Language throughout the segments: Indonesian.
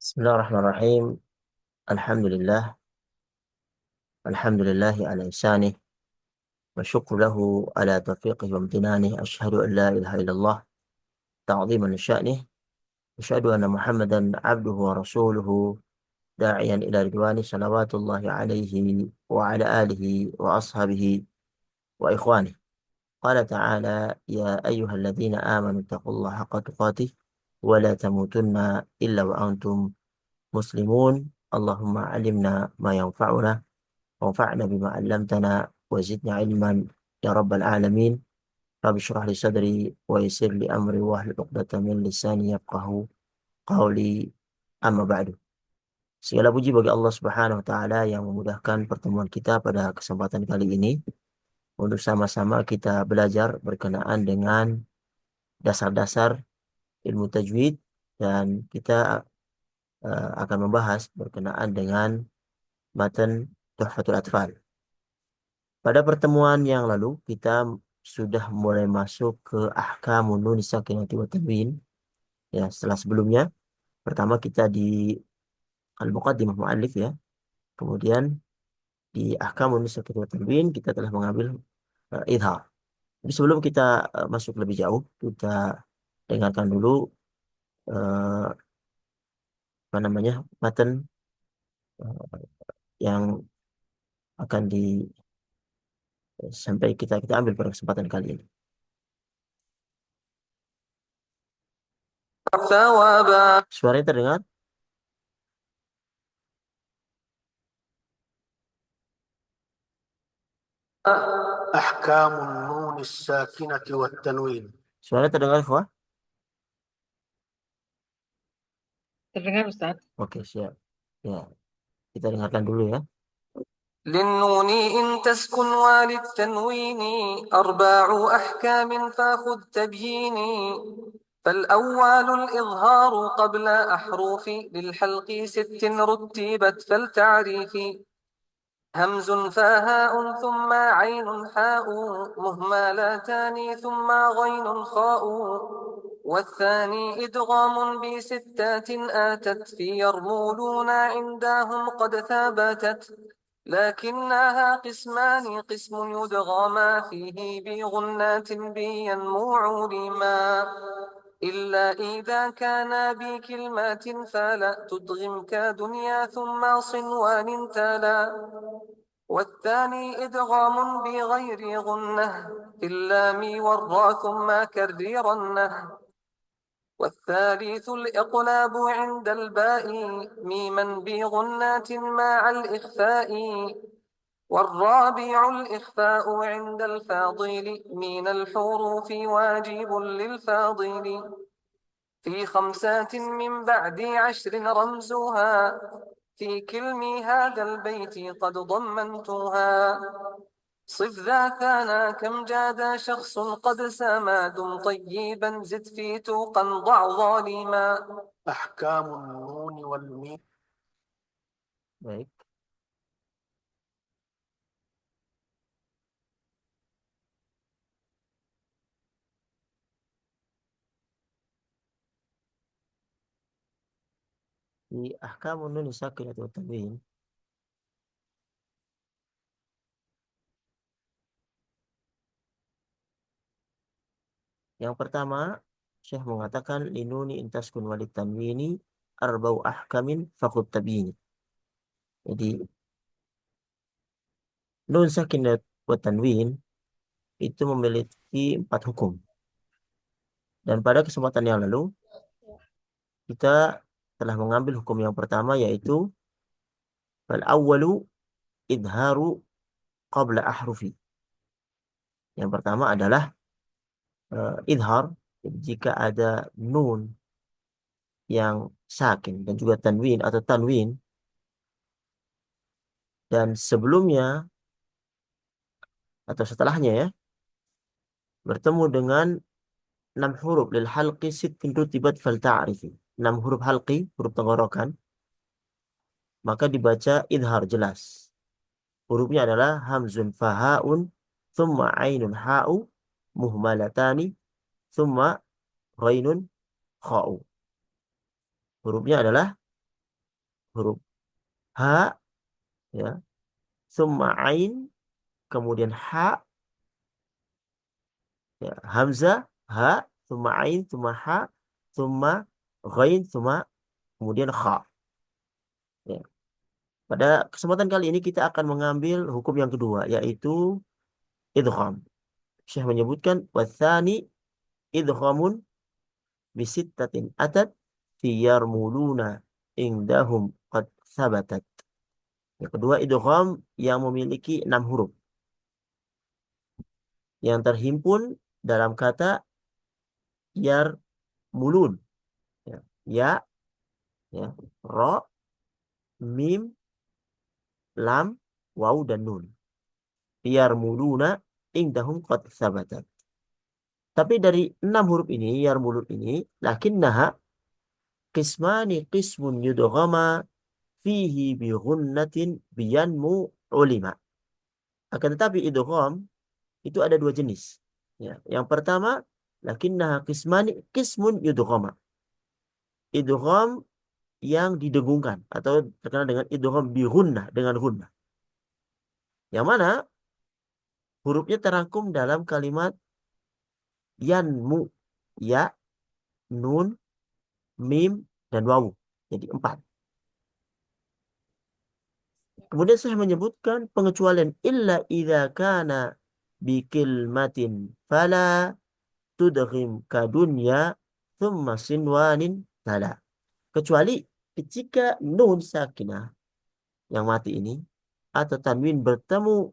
Bismillahirrahmanirrahim. Alhamdulillah. Alhamdulillahi ala ihsanih. Wa syukru lahu ala taufiqih wa amtinanih. Ashhadu an la ilaha illallah. Ta'ziman li sya'nih. Asyhadu anna Muhammadan abduhu wa rasuluhu. Da'iyan ila ridwani salawatullahi alaihi wa ala alihi wa ashabihi wa ikhwanih. Qala ta'ala ya ayyuhalladzina amanu taqullaha haqqa tuqatih wa la tamutunna illa wa antum muslimun. Allahumma alimna ma yanfa'una وانفعنا بما علمتنا وزدنا علما يا رب العالمين. رب اشرح لي صدري ويسر لي أمري واحلل عقدة من لساني يفقه قولي. Amma ba'du. Segala puji bagi Allah Subhanahu wa taala yang memudahkan pertemuan kita pada kesempatan kali ini untuk sama-sama kita belajar berkenaan dengan dasar-dasar ilmu tajwid, dan kita akan membahas berkenaan dengan matan Tuhfatul Atfal. Pada pertemuan yang lalu kita sudah mulai masuk ke ahkamun nun sakinati wa tanwin. Ya, setelah sebelumnya pertama kita di al-muqaddimah muallif ya. Kemudian di ahkamun nun sakinati wa tanwin kita telah mengambil idhar. Jadi sebelum kita masuk lebih jauh, kita dengarkan dulu uh, apa namanya matan yang akan sampai kita ambil pada kesempatan kali ini. Suaranya terdengar? أحكام النون الساكنة والتنوين. Suaranya terdengar, Ikhwah? Terdengar, Ustaz? Oke, siap. Ya, kita dengarkan dulu ya. للنون إن تسكن وللتنوين أربع أحكام فخذ تبييني. فالأول الإظهار قبل أحرف للحلق ست رتبت فالتعريف. همز فهاء ثم عين حاء مهملتان ثم غين خاء. والثاني إدغام بستات آتت في يرمولون عندهم قد ثبتت. لكنها قسمان قسم يدغما فيه بغنات بينموع لما إلا إذا كان بكلمات فلا تدغم كدنيا ثم صنوان تلا. والثاني إدغام بغير غنة في اللام والراء ثم كررنه. والثالث الإقلاب عند الباء ميما بغنات مع الإخفاء. والرابع الإخفاء عند الفاضل من الحروف واجب للفاضل. في خمسات من بعد 10 رمزها في كلم هذا البيت قد ضمنتها. صف ذا ثانا كم جاد شخص قد سما دم طيبا زد في توقا ضع ظالما. أحكام النون والميم. Baik. Di ahkamun nun sakinah wa tanwin, yang pertama Syekh mengatakan linuni intaskun walid tanwini arbau ahkamin fakhud tabini. Jadi nun sakinah wa tanwin itu memiliki 4 hukum. Dan pada kesempatan yang lalu kita telah mengambil hukum yang pertama, yaitu fal awwalu idharu qabla ahrufi. Yang pertama adalah idhar. Jadi jika ada nun yang sakin dan juga tanwin atau tanwin dan sebelumnya atau setelahnya ya bertemu dengan 6 huruf lil halqi sittin rutibat fal ta'rifi. 6 huruf halqi, huruf tenggorokan, maka dibaca idhar jelas. Hurufnya adalah hamzun fahaun thumma ainun ha'u muhmalatani thumma ghainun kha'u. Hurufnya adalah huruf ha, ya, thumma ain, kemudian ha, ya, hamzah, ha, thumma ain, thumma ha, thumma ghain, thumma kemudian kha. Ya. Pada kesempatan kali ini kita akan mengambil hukum yang kedua, yaitu idgham. Syekh menyebutkan wathani idghamun bisittatin atat fi yarmuluna indahum qad sabatat. Yang kedua idgham yang memiliki 6 huruf yang terhimpun dalam kata yarmulun. Ya, ya, ya, ro, mim, lam, waw dan nun. Yarmuluna indahum qad sabatat. Tapi dari 6 huruf ini, yarmulun ini, lakinnaha qismani qismun yudghama fihi bi ghunnatin biyanmu ulima. Akan tetapi idgham itu ada 2 jenis. Ya, yang pertama lakinnaha qismani qismun yudghama. Idgham yang didengungkan atau terkenal dengan idgham bi ghunnah, dengan ghunnah. Yang mana hurufnya terangkum dalam kalimat yanmu, ya, nun, mim, dan wawu. Jadi 4. Kemudian saya menyebutkan pengecualian illa idza kana bikilmatin fala tudghim kadunya thumma sinwanin tala. Kecuali jika nun sakinah yang mati ini atau tanwin bertemu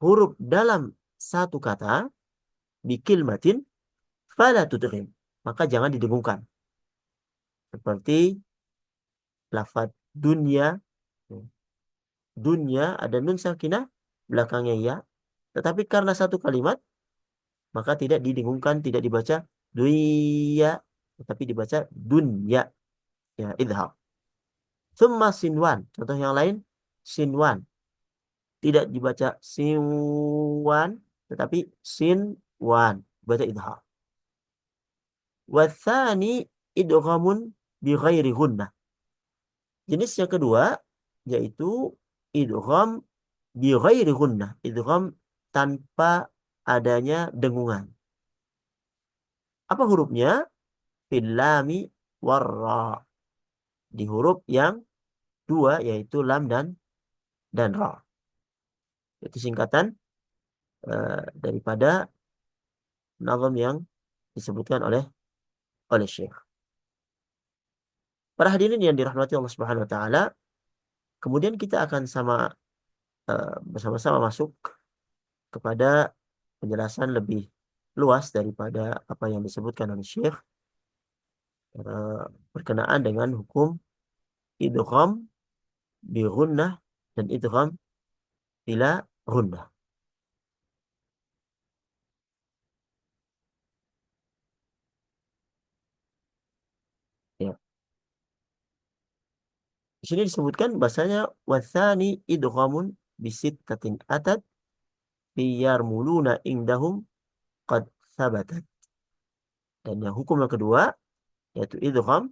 huruf dalam satu kata bikilmatin fala tudghim, maka jangan didengungkan. Seperti lafaz dunya. Dunya ada nun sakinah belakangnya ya, tetapi karena satu kalimat maka tidak didengungkan, tidak dibaca duya, tetapi dibaca dunya, ya, idhar. Thumma sinwan, contoh yang lain sinwan, tidak dibaca sinwan tetapi sinwan, baca idhar. Wathani idghamun bi ghairi gunnah. Jenis yang kedua yaitu idgham bi ghairi gunnah, idgham tanpa adanya dengungan. Apa hurufnya? Fil lami warra. Di huruf yang 2 yaitu lam dan ra. Itu singkatan daripada nazam yang disebutkan oleh Syekh. Para hadirin yang dirahmati Allah Subhanahu wa taala, kemudian kita akan bersama-sama masuk kepada penjelasan lebih luas daripada apa yang disebutkan oleh Syekh berkenaan dengan hukum idgham bi ghunnah dan idgham bila ghunnah. Ya. Di sini disebutkan bahasanya wathani idghamun bisittatin atat biyarmuluna indahum qad sabatat. Dan yang hukum yang kedua yaitu idgham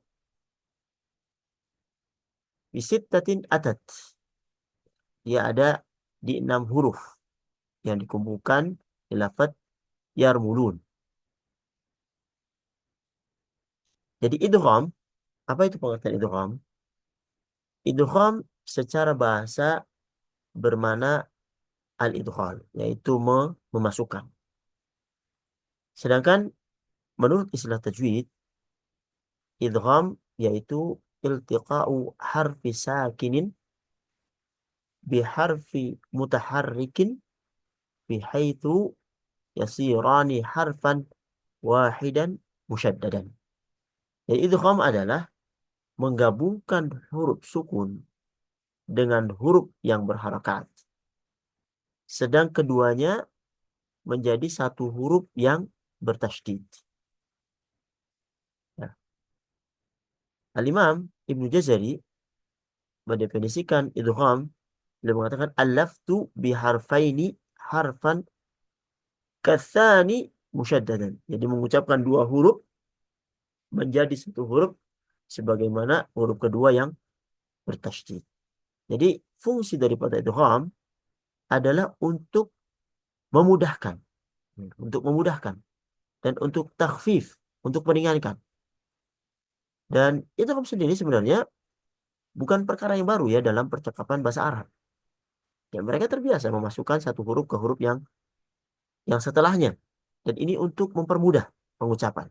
bisittatin atat. Dia ada di 6 huruf yang dikumpulkan di lafaz yarmulun. Jadi idgham, apa itu pengertian idgham? Idgham secara bahasa bermana al-idkhal, yaitu memasukkan. Sedangkan menurut istilah tajwid, idgham yaitu iltiqa'u harfi sakinin biharfi mutaharrikin bihaitsu yasirani harfan wahidan musyaddadan. Jadi idgham adalah menggabungkan huruf sukun dengan huruf yang berharakat, sedang keduanya menjadi satu huruf yang bertasydid. Ya. Al-Imam Ibnu Jazari mendefinisikan idgham, beliau mengatakan al-laftu biharfaini harfan katsani musyaddadan. Jadi mengucapkan 2 huruf menjadi satu huruf sebagaimana huruf kedua yang bertasydid. Jadi fungsi daripada idgham adalah untuk memudahkan, dan untuk takhfif, untuk meringankan. Dan idgham sendiri sebenarnya bukan perkara yang baru ya dalam percakapan bahasa Arab. Ya, mereka terbiasa memasukkan satu huruf ke huruf yang setelahnya. Dan ini untuk mempermudah pengucapan.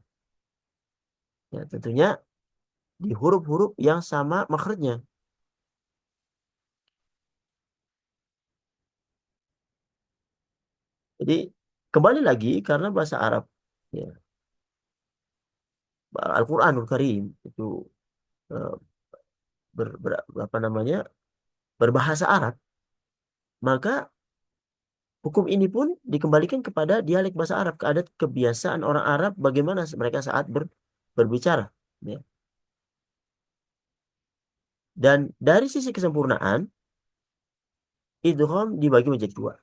Ya, tentunya di huruf-huruf yang sama makhrajnya. Jadi kembali lagi karena bahasa Arab, ya, Al-Quranul Karim itu eh, apa namanya, berbahasa Arab, maka hukum ini pun dikembalikan kepada dialek bahasa Arab, keadat kebiasaan orang Arab bagaimana mereka saat berbicara. Ya. Dan dari sisi kesempurnaan, idgham dibagi menjadi dua.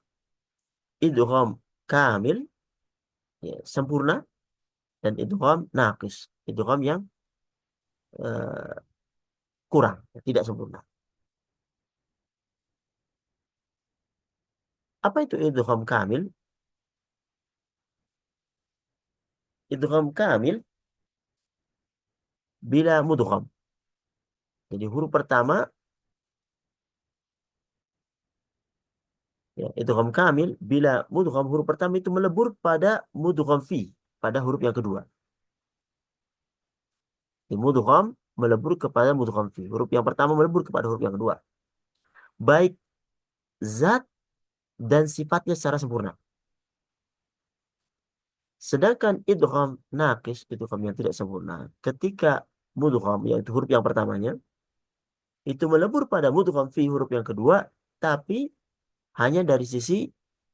Idgham kamil, ya, sempurna, dan idgham naqis, idgham yang eh, kurang, tidak sempurna. Apa itu idgham kamil? Idgham kamil bila mudgham. Jadi huruf pertama, ya, idgham kamil bila mudgham, huruf pertama itu melebur pada mudgham fi, pada huruf yang kedua. Mudgham melebur kepada mudgham fi. Huruf yang pertama melebur kepada huruf yang kedua. Baik zat dan sifatnya secara sempurna. Sedangkan idgham naqis, idgham yang tidak sempurna, ketika mudgham, yaitu huruf yang pertamanya, itu melebur pada mudgham fi, huruf yang kedua, tapi hanya dari sisi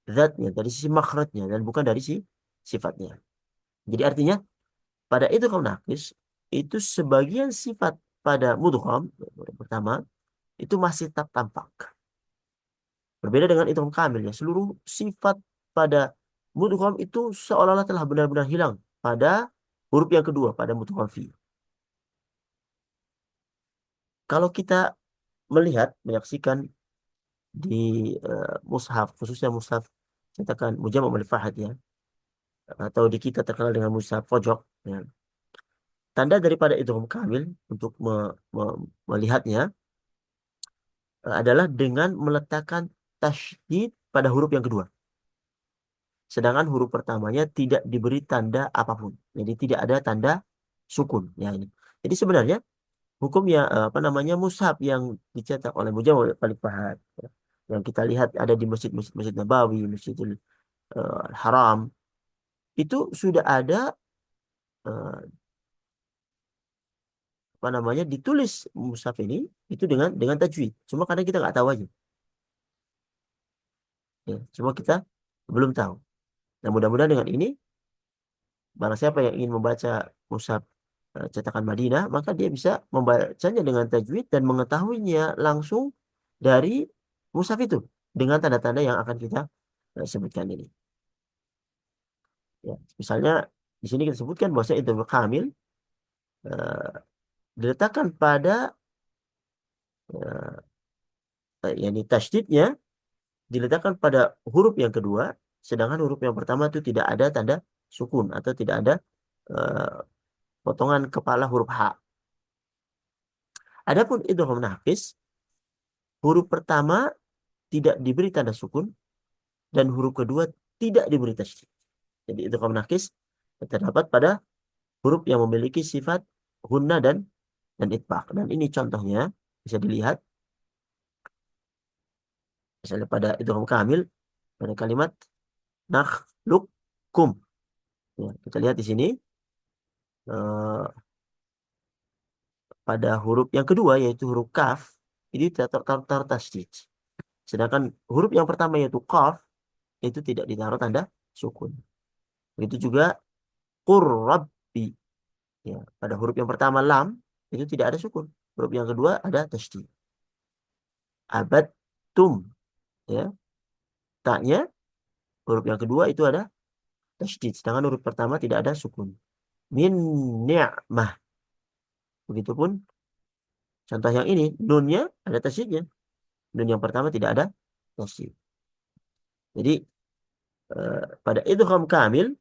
zatnya, dari sisi makhrajnya, dan bukan dari sisi sifatnya. Jadi artinya pada idgham naqis itu sebagian sifat pada mudgham pertama itu masih tetap tampak. Berbeda dengan idgham kamil, ya, seluruh sifat pada mudgham itu seolah-olah telah benar-benar hilang pada huruf yang kedua, pada mudgham fi. Kalau kita melihat, menyaksikan di mushaf, khususnya mushaf cetakan Mujam' al-Fahad, ya, atau di kita terkenal dengan mushaf pojok, ya, tanda daripada idgham kamil untuk melihatnya adalah dengan meletakkan tasydid pada huruf yang kedua. Sedangkan huruf pertamanya tidak diberi tanda apapun. Jadi tidak ada tanda sukun. Ya, ini. Jadi sebenarnya hukumnya apa namanya, mushaf yang dicetak oleh Mujam' al-Fahad, ya, yang kita lihat ada di Masjid Nabawi, Masjidil Haram, itu sudah ada eh, apa namanya, ditulis mushaf ini itu dengan tajwid. Cuma kadang kita nggak tahu aja. Ya, cuma kita belum tahu. Nah, mudah-mudahan dengan ini barang siapa yang ingin membaca mushaf cetakan Madinah, maka dia bisa membacanya dengan tajwid dan mengetahuinya langsung dari mushaf itu dengan tanda-tanda yang akan kita sebutkan ini. Ya, misalnya di sini kita sebutkan bahwa itu kamil diletakkan pada yakni tasydidnya diletakkan pada huruf yang kedua, sedangkan huruf yang pertama itu tidak ada tanda sukun atau tidak ada potongan kepala huruf H. Adapun idgham naqis, huruf pertama tidak diberi tanda sukun dan huruf kedua tidak diberi tasydid. Jadi idgham naqis terdapat pada huruf yang memiliki sifat gunna dan itbaq. Dan ini contohnya bisa dilihat misalnya pada idgham kamil pada kalimat nakhluqkum. Ya, kita lihat di sini pada huruf yang kedua yaitu huruf kaf ini taruh tasydid. Sedangkan huruf yang pertama yaitu qaf itu tidak ditaruh tanda sukun. Begitu juga qur rabbi. Ya, pada huruf yang pertama lam itu tidak ada sukun. Huruf yang kedua ada tasydid. Abadtum, ya. Taknya huruf yang kedua itu ada tasydid, sedangkan huruf pertama tidak ada sukun. Min ni'mah. Begitupun Contoh yang ini, nunnya ada tasydidnya. Nun yang pertama tidak ada tasydid. Jadi pada idgham kamil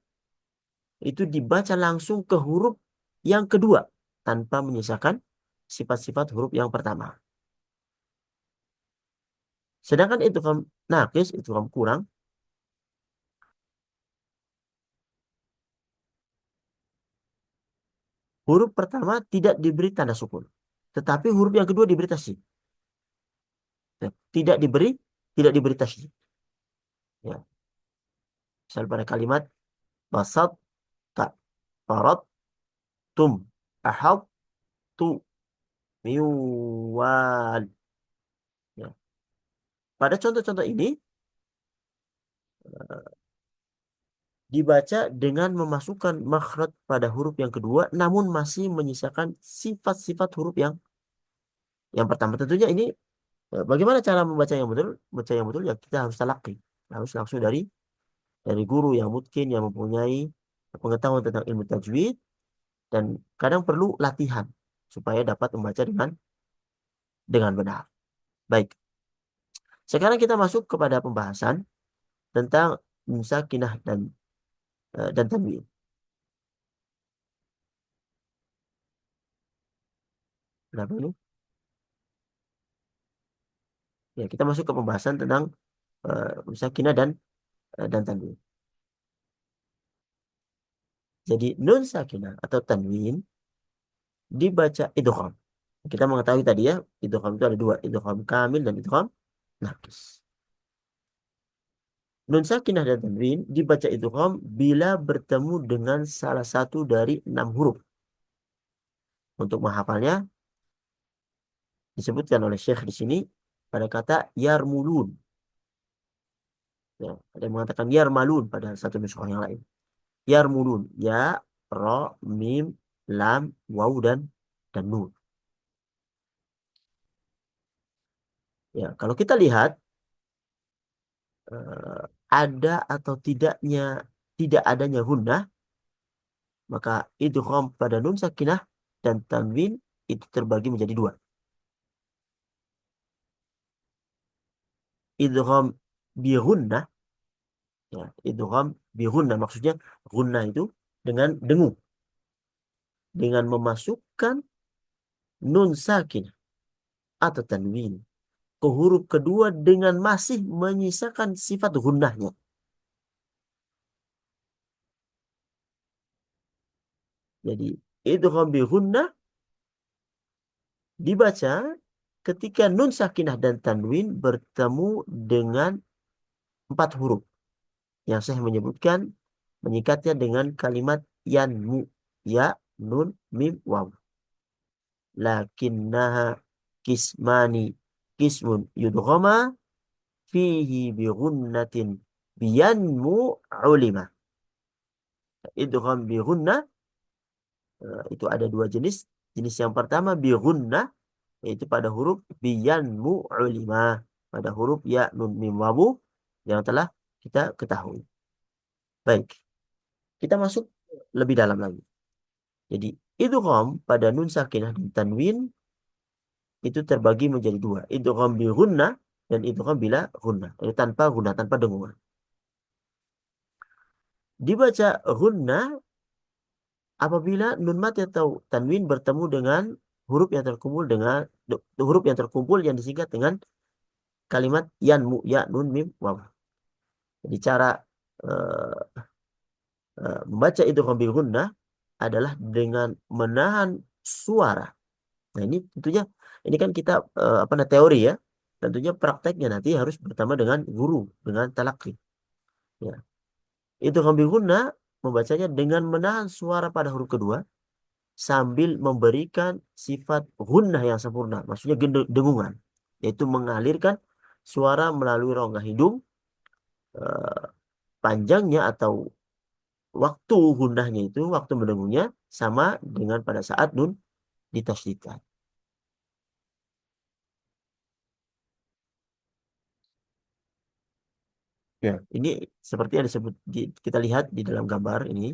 itu dibaca langsung ke huruf yang kedua tanpa menyisakan sifat-sifat huruf yang pertama. Sedangkan idgham naqis, idgham kurang, huruf pertama tidak diberi tanda sukun, tetapi huruf yang kedua diberi tasydid. Ya, tidak diberi tasydid. Ya. Misal pada kalimat basat ta, farat tum, ahad tu, miwal. Ya. Pada contoh-contoh ini dibaca dengan memasukkan makhraj pada huruf yang kedua, namun masih menyisakan sifat-sifat huruf yang pertama. Tentunya ini bagaimana cara membaca yang betul? Baca yang betul ya kita harus talaqi, harus langsung dari guru yang mungkin yang mempunyai pengetahuan tentang ilmu tajwid, dan kadang perlu latihan supaya dapat membaca dengan benar. Baik. Sekarang kita masuk kepada pembahasan tentang nun sakinah dan tanwin. Kenapa ini? Ya, kita masuk ke pembahasan tentang nun sakinah dan tanwin. Jadi nun sakinah atau tanwin dibaca idgham. Kita mengetahui tadi ya, idgham itu ada dua, idgham kamil dan idgham naqis. Nun sakinah dan tanwin dibaca idgham bila bertemu dengan salah satu dari 6 huruf. Untuk menghafalnya disebutkan oleh Syekh di sini pada kata yarmulun. Ya, ada yang mengatakan yarmalun pada satu nuskah yang lain. Yarmulun, ya, ro, mim, lam, waw dan nun. Ya, kalau kita lihat ada atau tidak adanya gunnah, maka idgham pada nun sakinah dan tanwin itu terbagi menjadi dua. Idgham bi gunnah, ya, idgham bi gunnah maksudnya gunnah itu dengan dengung, dengan memasukkan nun sakinah atau tanwin ke huruf kedua dengan masih menyisakan sifat gunnahnya. Jadi idgham bi gunnah dibaca ketika nun sakinah dan tanwin bertemu dengan 4 huruf yang saya menyebutkan, menyingkatnya dengan kalimat yanmu, ya, nun, mim, waw. Lakinnaha kismani, kismun yudghama fihi bi gunnatin biyanmu ulima. Idgham bi gunnah itu ada dua jenis. Jenis yang pertama bi gunnah, yaitu pada huruf biyanmu ulima, pada huruf ya, nun, mim, wawu yang telah kita ketahui. Baik, kita masuk lebih dalam lagi. Jadi idgham pada nun sakinah dan tanwin itu terbagi menjadi dua. Idgham bi gunnah dan idgham bila gunnah. Itu tanpa gunnah, tanpa dengungan. Dibaca gunnah apabila nun mati atau tanwin bertemu dengan huruf yang terkumpul yang disingkat dengan kalimat yanmu, ya, nun, mim, waw. Jadi cara membaca idgham bil gunnah adalah dengan menahan suara. Nah, ini tentunya ini kan kita teori ya. Tentunya prakteknya nanti harus bersama dengan guru, dengan talaqi. Ya. Idgham bil gunnah membacanya dengan menahan suara pada huruf kedua sambil memberikan sifat gunnah yang sempurna, maksudnya dengungan, yaitu mengalirkan suara melalui rongga hidung. Panjangnya atau waktu gunnahnya itu, waktu mendengungnya sama dengan pada saat nun ditasydidkan. Ya, ini seperti yang disebut kita lihat di dalam gambar ini.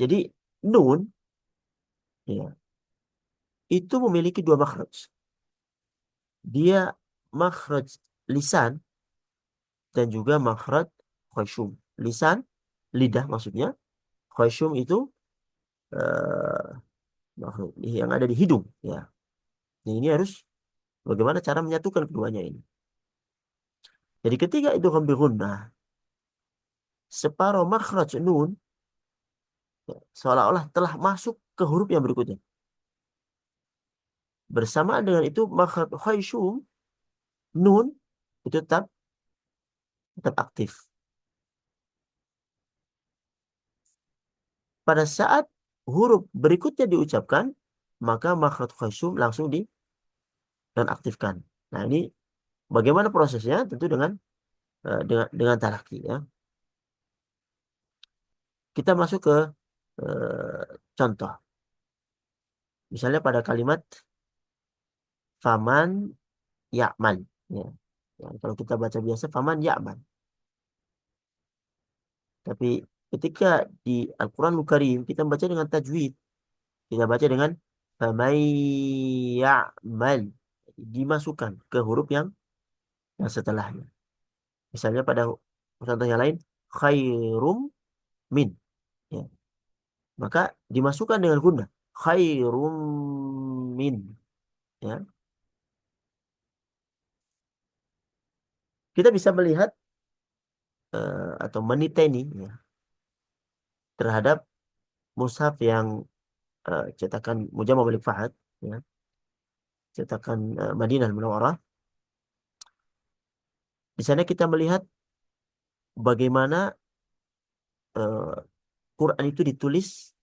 Jadi nun, ya, itu memiliki dua makhraj. Dia makhraj lisan dan juga makhraj khayshum. Lisan, lidah maksudnya. Khayshum itu eh, yang ada di hidung. Ya. Nah, ini harus bagaimana cara menyatukan keduanya ini. Jadi ketika itu hampir gunnah, separuh makhraj nun ya, seolah-olah telah masuk ke huruf yang berikutnya. Bersamaan dengan itu makhraj khayshum nun itu tetap aktif. Pada saat huruf berikutnya diucapkan, maka makhraj khayshum langsung dinonaktifkan. Nah, ini bagaimana prosesnya? Tentu dengan talaki ya. Kita masuk ke contoh. Misalnya pada kalimat faman ya'man ya. Ya, kalau kita baca biasa faman ya'man. Tapi ketika di Al-Qur'anul Karim kita baca dengan tajwid. Kita baca dengan faman ya'mal. Dimasukkan ke huruf yang setelahnya. Misalnya pada contoh yang lain khairum min ya. Maka dimasukkan dengan gunnah khairum min ya. Kita bisa melihat atau meniteni ya, terhadap mushaf yang cetakan Mujamma Malik Fahad ya, cetakan Madinah Munawwarah. Di sana kita melihat bagaimana uh, Quran itu ditulis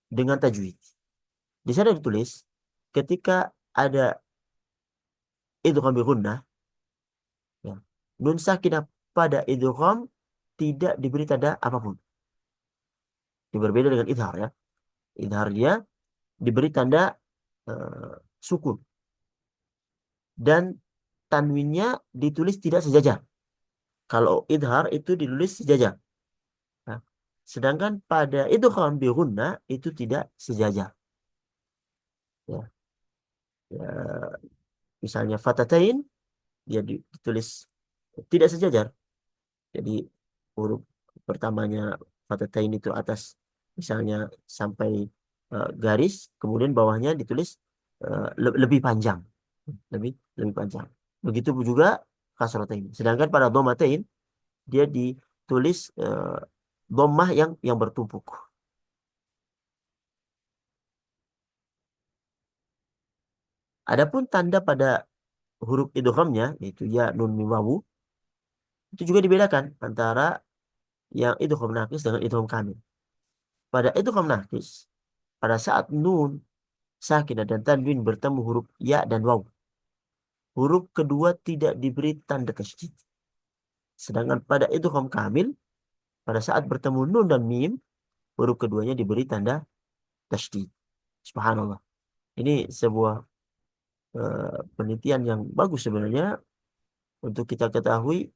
dengan tajwid. Di sana ditulis ketika ada idgham bi gunnah ya, nun sakinah pada idgham tidak diberi tanda apapun. Ini berbeda dengan idhar ya. Idhar dia diberi tanda uh, sukun dan tanwinnya ditulis tidak sejajar. Kalau idhar itu ditulis sejajar. Nah, sedangkan pada idgham bi gunnah itu tidak sejajar. Ya, ya, misalnya fatatain dia ditulis tidak sejajar. Jadi huruf pertamanya fatatain itu atas misalnya sampai garis, kemudian bawahnya ditulis lebih panjang, lebih lebih panjang. Begitu juga kasratain. Sedangkan pada dhammatain dia ditulis dhammah yang bertumpuk. Adapun tanda pada huruf idghamnya yaitu ya nun mim wawu itu juga dibedakan antara yang idgham naqis dengan idgham kamil. Pada idgham naqis pada saat nun sakinah dan tanwin bertemu huruf ya dan waw, huruf kedua tidak diberi tanda tasydid. Sedangkan pada idgham kamil pada saat bertemu nun dan mim huruf keduanya diberi tanda tasydid. Subhanallah. Ini sebuah penelitian yang bagus sebenarnya untuk kita ketahui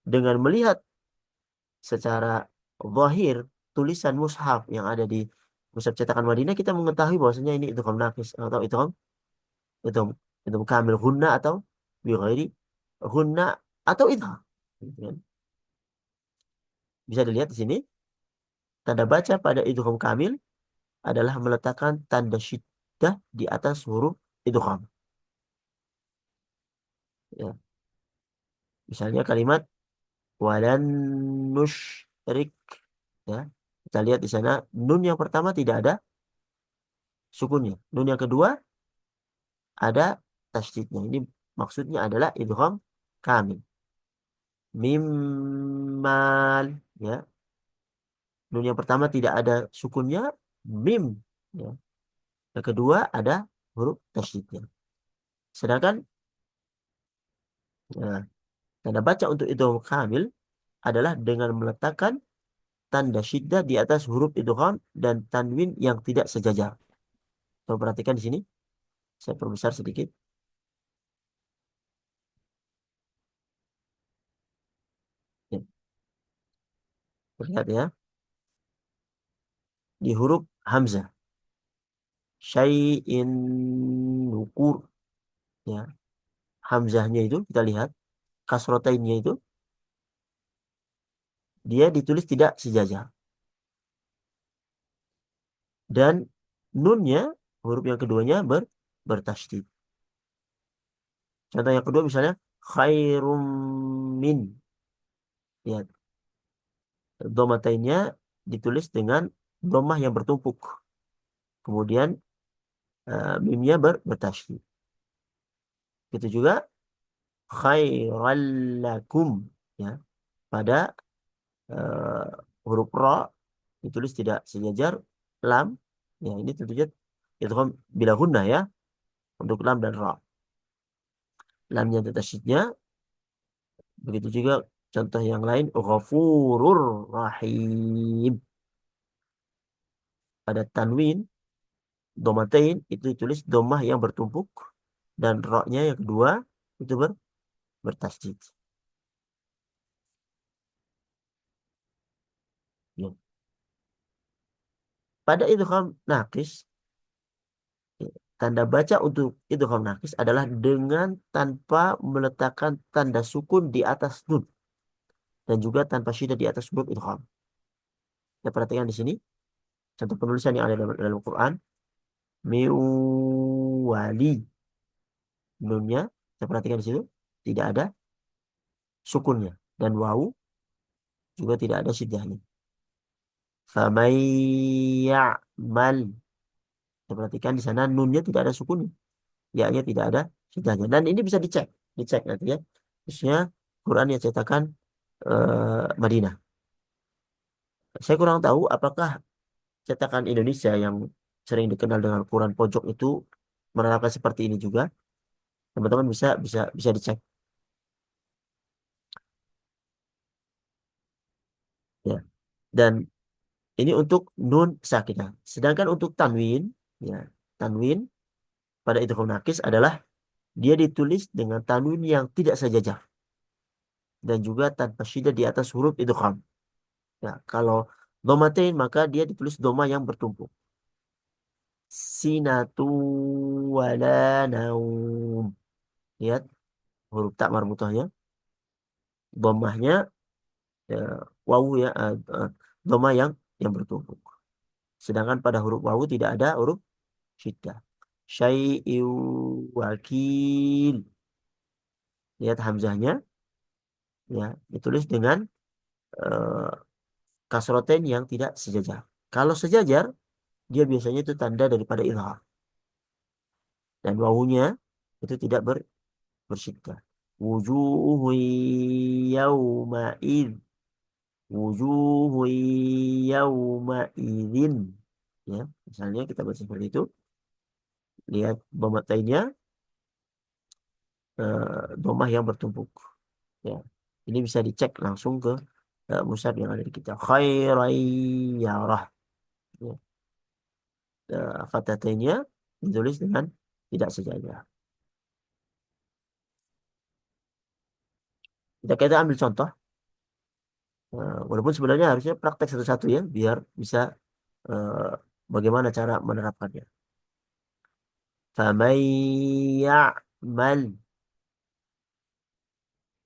dengan melihat secara zahir tulisan mushaf yang ada di mushaf cetakan Madinah, kita mengetahui bahwasanya ini idgham naqis atau idgham kamil gunna atau bi ghairi gunna atau idgham. Gitu kan. Bisa dilihat di sini tanda baca pada idgham kamil adalah meletakkan tanda syiddah di atas huruf idgham. Ya. Misalnya kalimat walan nusyrik ya. Kita lihat di sana nun yang pertama tidak ada sukunnya. Nun yang kedua ada tasydidnya. Ini maksudnya adalah idgham kamil. Mimmal ya. Nun yang pertama tidak ada sukunnya, mim ya. Yang kedua ada huruf tasydidnya. Sedangkan ya, tanda baca untuk idgham kamil adalah dengan meletakkan tanda syiddah di atas huruf idgham dan tanwin yang tidak sejajar. Coba perhatikan di sini. Saya perbesar sedikit. Ya. Lihat ya. Di huruf hamzah. syai'in nukur, ya. Hamzahnya itu kita lihat, kasrotainnya itu dia ditulis tidak sejajar. Dan nunnya, huruf yang keduanya bertasydid. Contoh yang kedua misalnya khairum min. Ya, dhamatainnya ditulis dengan dhammah yang bertumpuk. Kemudian mimnya bertasydid. Itu juga khairal lakum, ya. Pada huruf ra ditulis tidak sejajar, lam, ya ini tentunya idgham bila gunnah, ya, untuk lam dan ra. Lamnya tasydidnya. Begitu juga contoh yang lain, ghafurur rahim. Pada tanwin domatain itu ditulis domah yang bertumpuk, dan ra-nya yang kedua itu bertasydid. Ya. Pada idgham naqis, ya, tanda baca untuk idgham naqis adalah dengan tanpa meletakkan tanda sukun di atas nun, dan juga tanpa syiddah di atas huruf idgham. Kita perhatikan di sini contoh penulisan yang ada dalam Quran. Miwali, nunnya kita perhatikan di situ tidak ada sukunnya, dan wawu juga tidak ada syiddahnya. Famay ya'mal, kita perhatikan di sana nunnya tidak ada sukunnya, ya-nya tidak ada syiddahnya, dan ini bisa dicek nanti, ya, khususnya Quran yang cetakan Madinah. Saya kurang tahu apakah cetakan Indonesia yang sering dikenal dengan Quran pojok itu menerapkan seperti ini juga. Teman-teman bisa dicek, ya. Dan ini untuk nun sakinah. Sedangkan untuk tanwin, ya, tanwin pada idgham naqis adalah dia ditulis dengan tanwin yang tidak sejajar, dan juga tanpa syiddah di atas huruf idgham. Ya, kalau dhammatain maka dia ditulis dhamma yang bertumpuk. Sinatu wala naum. Lihat huruf tak marbutahnya, dhammahnya, ya, wawu, ya, dhamma yang bertumpuk. Sedangkan pada huruf wawu tidak ada huruf syiddah. Syai'in wakil. Lihat hamzahnya, ya, ditulis dengan uh, kasroten yang tidak sejajar. Kalau sejajar, dia biasanya itu tanda daripada idgham. Dan wawunya itu tidak bersyiddah. Wujuhu yawma'id. Wujuhu yawma'idin. Ya, misalnya kita baca seperti itu. Lihat dhamatainnya, dhammah yang bertumpuk. Ya, ini bisa dicek langsung ke mushaf yang ada di kita. Khairayyarah. Ya. Fathatainnya ditulis dengan tidak sejajar. Kita ambil contoh. Walaupun sebenarnya harusnya praktek satu-satu, ya, biar bisa uh, bagaimana cara menerapkannya. Faman ya'mal,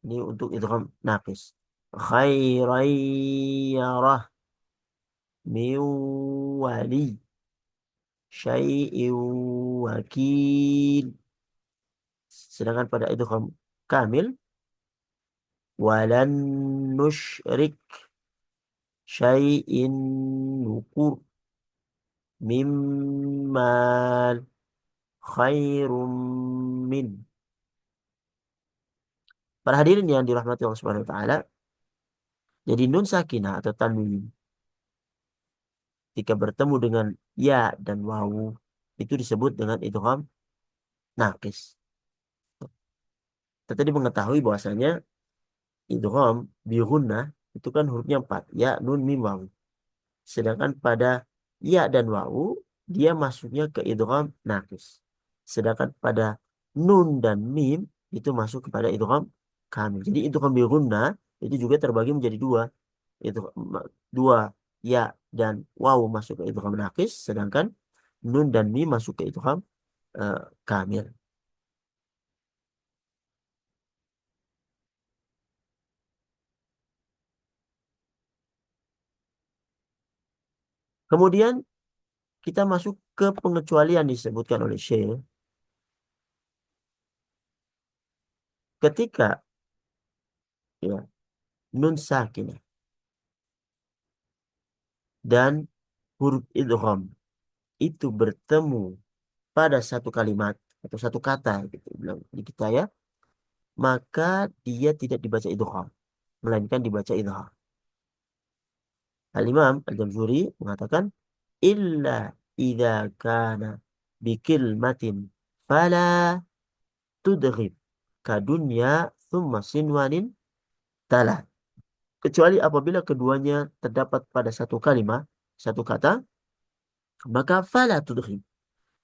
ini untuk idgham naqis. Khairan yarah, min wali, syai'in wakil. Sedangkan pada idgham kamil, walan nusyrik syai'in nukur mimmal khairum min. Para hadirin yang dirahmati Allah Subhanahu wa taala, jadi nun sakinah atau tanwin jika bertemu dengan ya dan wawu itu disebut dengan idgham naqis. Kita tadi mengetahui bahwasanya idgham bi gunnah itu kan hurufnya 4, ya, nun, mim, wawu. Sedangkan pada ya dan wawu dia masuknya ke idgham naqis. Sedangkan pada nun dan mim itu masuk kepada idgham kamil. Jadi idgham bi gunnah itu juga terbagi menjadi dua. Itu dua, ya dan wawu masuk ke idgham naqis, sedangkan nun dan mim masuk ke idgham kamil. Kemudian kita masuk ke pengecualian disebutkan oleh Syekh. Ketika ya, nun sakinah dan huruf idgham itu bertemu pada satu kalimat atau satu kata gitu bilang di kita ya, maka dia tidak dibaca idgham, melainkan dibaca idhar. Al-Imam Al-Jamzuri mengatakan illa idza kana bikilmatin fala tudghib kadunya thumma sinwanin tala. Kecuali apabila keduanya terdapat pada satu kalimat, satu kata, maka fala tudghib.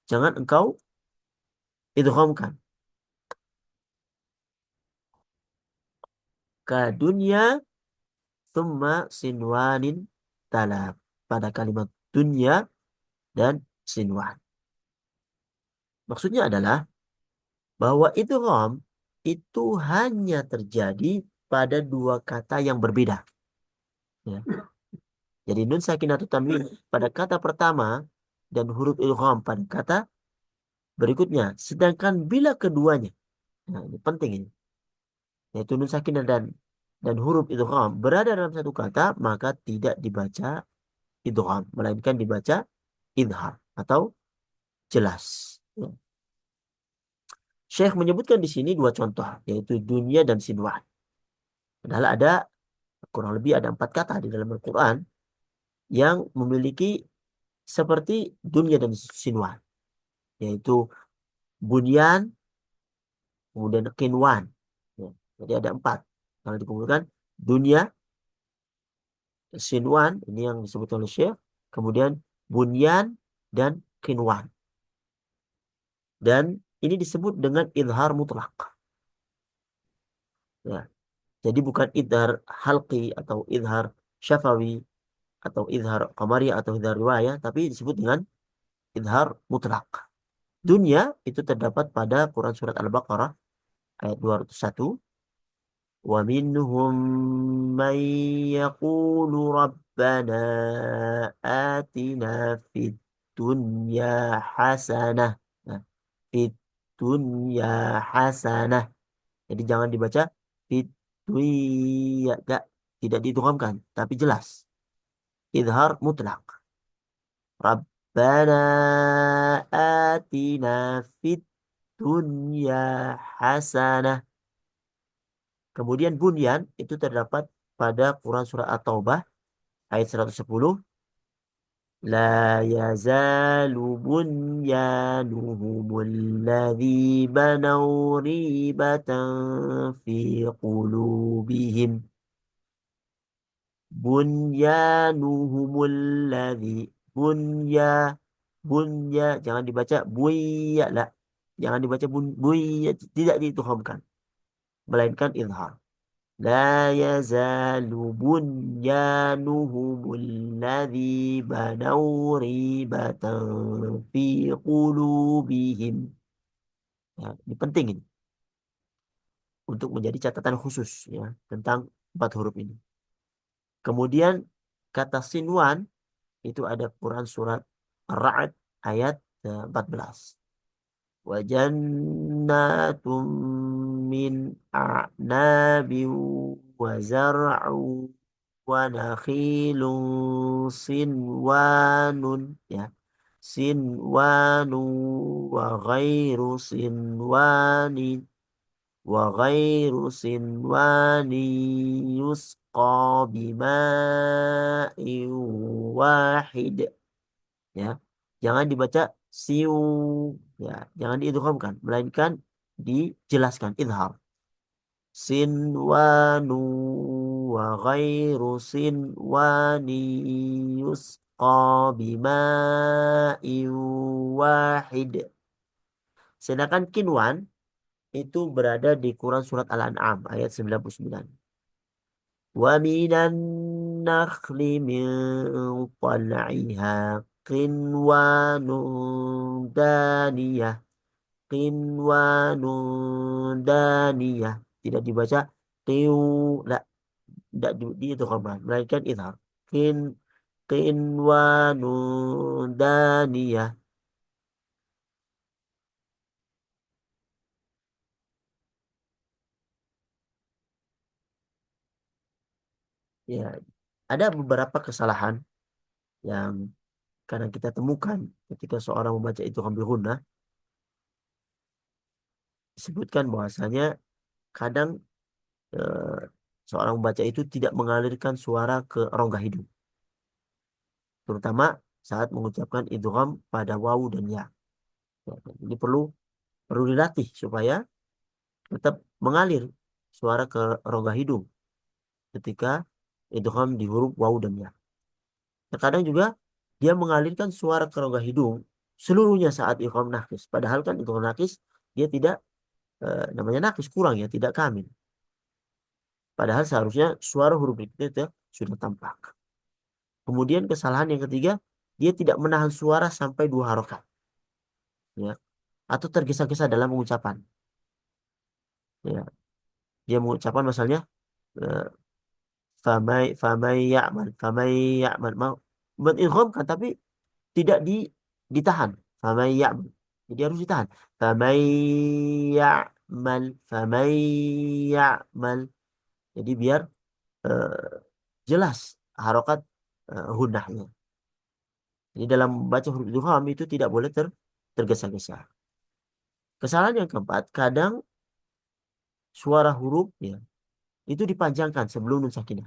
Jangan engkau idghamkan. Kadunya thumma sinwanin tala. Pada kalimat dunya dan sinwan. Maksudnya adalah bahwa idgham itu hanya terjadi pada dua kata yang berbeda. Ya. Jadi nun sakinah tanwin pada kata pertama dan huruf idgham pada kata berikutnya. Sedangkan bila keduanya, nah ini penting ini, yaitu nun sakinah dan huruf idgham berada dalam satu kata, maka tidak dibaca idgham, melainkan dibaca idhar atau jelas. Ya. Syekh menyebutkan di sini dua contoh, yaitu dunia dan sinwan. Padahal ada kurang lebih ada 4 kata di dalam Al-Quran yang memiliki seperti dunia dan sinwan, yaitu bunyan, kemudian kinwan. Ya, jadi ada 4. Kalau dikumpulkan dunia, sinwan, ini yang disebut oleh Syekh, kemudian bunyan dan kinwan. Dan ini disebut dengan idhar mutlak. Ya, jadi bukan idhar halqi atau idhar syafawi atau idhar qamari atau idhar riwayah, tapi disebut dengan idhar mutlak. Dunia itu terdapat pada Quran surat Al-Baqarah ayat 201. Wa minhum man yaqulu rabbana atina fid dunya hasanah. Nah, fid dunya hasanah. Jadi jangan dibaca fid dunya, tidak diidghamkan, tapi jelas. Idhar mutlak. Rabbana atina fid dunya hasanah. Kemudian bunyan itu terdapat pada Quran surah At-Taubah ayat 110. La yazalu bunyanuhumul ladzi banaw ribatan fi qulubihim. Bunyanuhumul ladzi bunya jangan dibaca buya lah. Jangan dibaca buya, tidak diidghamkan, melainkan izhar. La yazalu bunyanuhumul ladzi banaw ribatan fi qulubihim. Ya, ini penting ini untuk menjadi catatan khusus ya tentang 4 huruf ini. Kemudian kata sinwan itu ada Quran surat Ar-Ra'd ayat 14. Wa jannatum min a'nabin wa zar'u wa nakhilun sinwanun ya. Sinwanu wa ghairu sinwanin wa ghairu sinwani yusqa bima'in wahid. Ya, jangan dibaca siu, ya, jangan diidghamkan, melainkan dijelaskan idhar. Sinwanu wa ghairu sinwani yusqa bima'in wahid. Sedangkan kinwan itu berada di Quran surat Al-An'am ayat 99. Wa minan nakhli min tal'iha qinwanun daniyah, qinwanun daniyah. Tidak dibaca qiu, tidak di itu khabar, melainkan idhar. Qinwanun daniyah. Ya, ada beberapa kesalahan yang kadang kita temukan ketika seorang membaca itu ambil gunnah. Disebutkan bahwasanya kadang eh, seorang membaca itu tidak mengalirkan suara ke rongga hidung, terutama saat mengucapkan idgham pada wawu dan ya. Ya, ini perlu perlu dilatih supaya tetap mengalir suara ke rongga hidung ketika idgham di huruf wawu dan ya. Terkadang juga dia mengalirkan suara ke rongga hidung seluruhnya saat idgham nakis. Padahal kan idgham nakis dia tidak namanya nakis, kurang ya, tidak kamil. Padahal seharusnya suara huruf itu sudah tampak. Kemudian kesalahan yang ketiga, dia tidak menahan suara sampai 2 harokat, ya, atau tergesa-gesa dalam pengucapan. Ya, dia mengucapkan misalnya eh, famai ya'mal mau menidghamkan tapi tidak ditahan. Famai ya'mal. Jadi harus ditahan. Famai famai ya'mal. Jadi biar eh, jelas harokat hundahnya. Jadi dalam baca huruf idgham itu tidak boleh tergesa-gesa. Kesalahan yang keempat, kadang suara huruf ya itu dipanjangkan sebelum nun sakinah.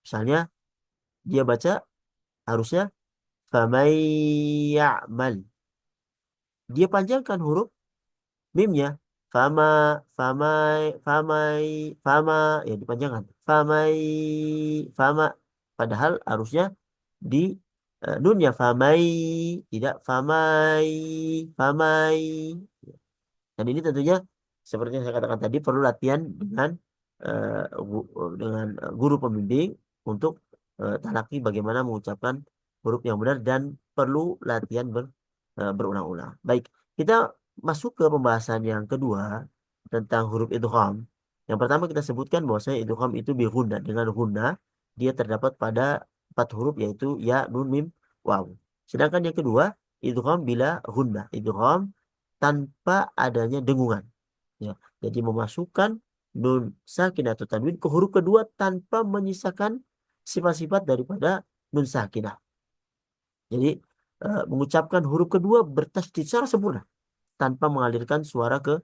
Misalnya dia baca harusnya famay ya'mal. Dia panjangkan huruf mimnya. Fama, famai, fama, ya dipanjangkan. Fama. Padahal harusnya di nunnya famai, tidak famai. Dan ini tentunya seperti yang saya katakan tadi perlu latihan dengan guru pembimbing untuk talaki bagaimana mengucapkan huruf yang benar dan perlu latihan berulang-ulang. Baik, kita masuk ke pembahasan yang kedua tentang huruf idgham. Yang pertama kita sebutkan bahwasanya idgham itu bi ghunna. Dengan ghunna dia terdapat pada 4 huruf yaitu ya, nun, mim, waw. Sedangkan yang kedua idgham bila ghunna. Idgham tanpa adanya dengungan. Ya, jadi memasukkan nun sakinah atau tanwin ke huruf kedua tanpa menyisakan sifat-sifat daripada nun sakinah. Jadi mengucapkan huruf kedua bertasydid secara sempurna tanpa mengalirkan suara ke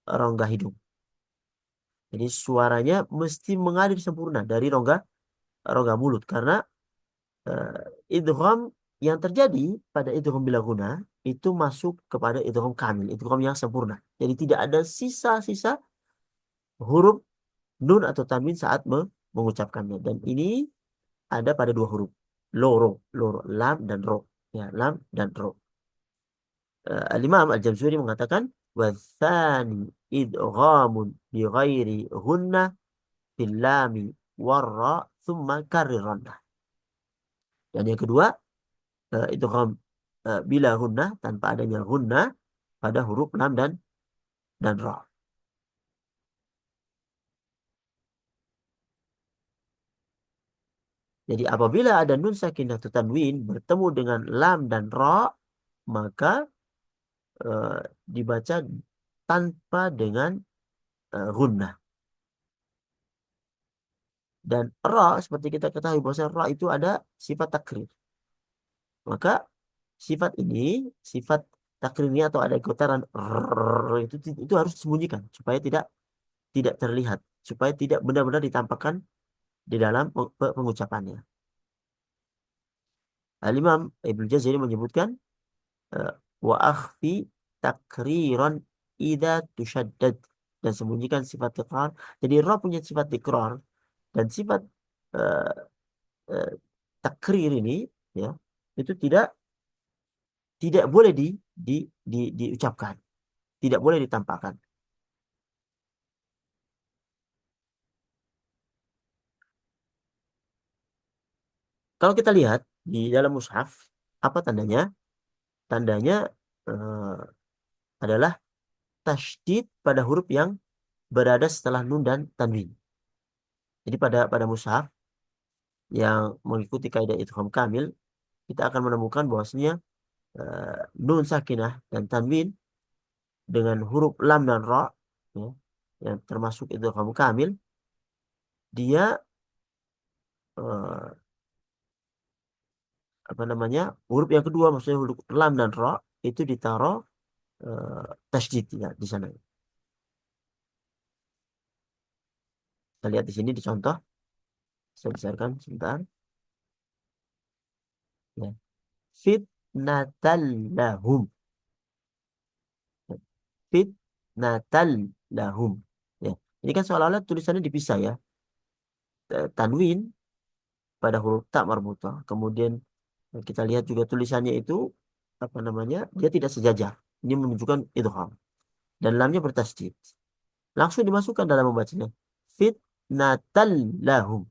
rongga hidung. Jadi suaranya mesti mengalir sempurna dari rongga rongga mulut karena idgham yang terjadi pada idgham bila guna itu masuk kepada idgham kamil, idgham yang sempurna. Jadi tidak ada sisa-sisa huruf nun atau tanwin saat mengucapkannya. Dan ini ada pada 2 huruf. Loro, lam dan ro. Ya, lam dan ro. Al-Imam Al-Jamzuri mengatakan wathani idghamun bi ghairi ghunnah fil lami warra thumma karriranna. Dan yang kedua idgham bila ghunnah tanpa adanya ghunnah pada huruf lam dan ra. Jadi apabila ada nun sakinah atau tanwin bertemu dengan lam dan ra, maka eh, dibaca tanpa dengan gunnah. Dan ra seperti kita ketahui bahwa ra itu ada sifat takrir. Maka sifat ini, sifat takrir ini atau ada getaran itu harus disembunyikan supaya tidak tidak terlihat, supaya tidak benar-benar ditampakkan di dalam pengucapannya. Al-Imam Ibnu Jazari menyebutkan eh, wa akhfi takriran idza tushaddad, dan sembunyikan sifat tikrar. Jadi ra punya sifat tikrar dan sifat eh, eh, takrir ini ya itu tidak tidak boleh diucapkan, tidak boleh ditampakkan. Kalau kita lihat di dalam mushaf. Apa tandanya? Tandanya adalah tasydid pada huruf yang berada setelah nun dan tanwin. Jadi pada mushaf yang mengikuti kaidah idgham kamil, kita akan menemukan bahwasanya nun sakinah dan tanwin dengan huruf lam dan ra, ya, yang termasuk idgham kamil, dia apa namanya, huruf yang kedua, maksudnya huruf lam dan ra itu ditaruh tasydid ya di sana. Kita lihat di sini di contoh, saya besarkan sebentar. Ya. Fitnatal lahum. Fitnatal lahum. Ya. Ini kan seolah-olah tulisannya dipisah ya. Tanwin pada huruf ta marbutah. Kemudian kita lihat juga tulisannya itu apa namanya? Dia tidak sejajar. Ini menunjukkan idgham. Dan lamnya bertasydid. Langsung dimasukkan dalam membacanya. Fitnatal lahum.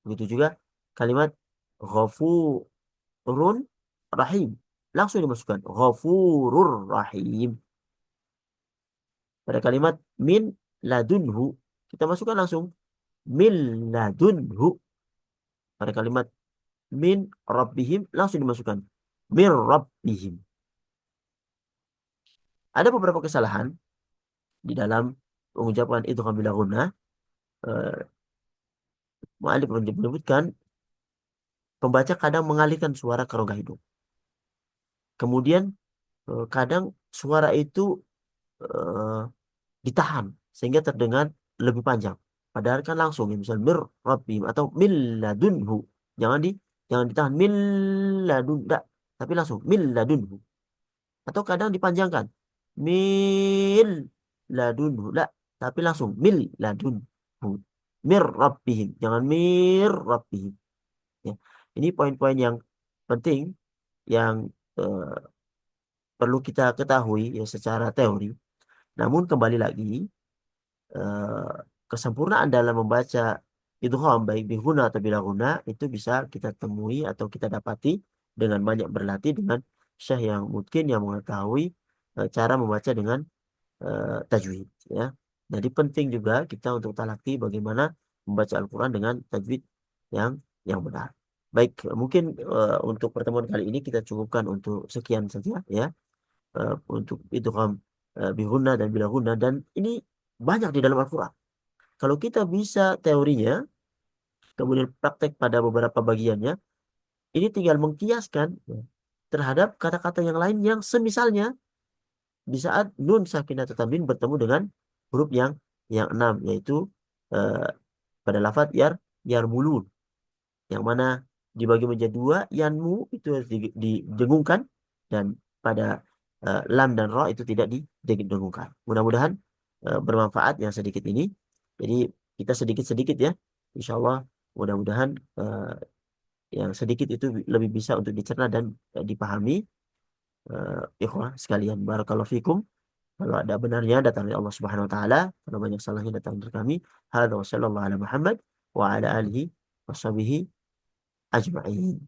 Begitu juga kalimat ghafurun rahim. Langsung dimasukkan ghafurur rahim. Pada kalimat min ladunhu, kita masukkan langsung min ladunhu. Pada kalimat min rabbihim, langsung dimasukkan min rabbihim. Ada beberapa kesalahan di dalam mengucapkan idgham bila gunnah. Mu'allif menyebutkan pembaca kadang mengalihkan suara ke rongga hidung. Kemudian kadang suara itu ditahan sehingga terdengar lebih panjang. Padahal kan langsung ya, misal mir rabbihim atau min ladunhu. Jangan ditahan min ladun, enggak, tapi langsung min ladunhu. Atau kadang dipanjangkan mil ladunhu, enggak, tapi langsung mil ladunhu. Mir rabbihim, jangan mir rabbihim. Ya. Ini poin-poin yang penting yang perlu kita ketahui ya secara teori. Namun kembali lagi, kesempurnaan dalam membaca idgham baik bihuna atau bila guna itu bisa kita temui atau kita dapati dengan banyak berlatih dengan syekh yang mungkin yang mengetahui cara membaca dengan tajwid ya. Jadi penting juga kita untuk talaki bagaimana membaca Al-Quran dengan tajwid yang benar. Baik, mungkin untuk pertemuan kali ini kita cukupkan untuk sekian saja ya. Untuk idgham bihuna dan bila guna, dan ini banyak di dalam Al-Quran. Kalau kita bisa teorinya, kemudian praktek pada beberapa bagiannya, ini tinggal mengkiaskan ya, terhadap kata-kata yang lain yang semisalnya di saat nun sakinah atau tanwin bertemu dengan huruf yang enam, yaitu pada lafaz yarmulun, yang mana dibagi menjadi dua, yanmu itu harus didengungkan, dan pada lam dan ra itu tidak didengungkan. Mudah-mudahan bermanfaat yang sedikit ini. Jadi kita sedikit-sedikit ya, insya Allah mudah-mudahan yang sedikit itu lebih bisa untuk dicerna dan dipahami. Ikhwah sekalian, barakallahu fikum. Kalau ada benarnya datang dari Allah Subhanahu wa taala, kalau banyak salahnya datang dari kami. Hadza wa sallallahu ala Muhammad wa ala alihi wa sahbihi ajma'in.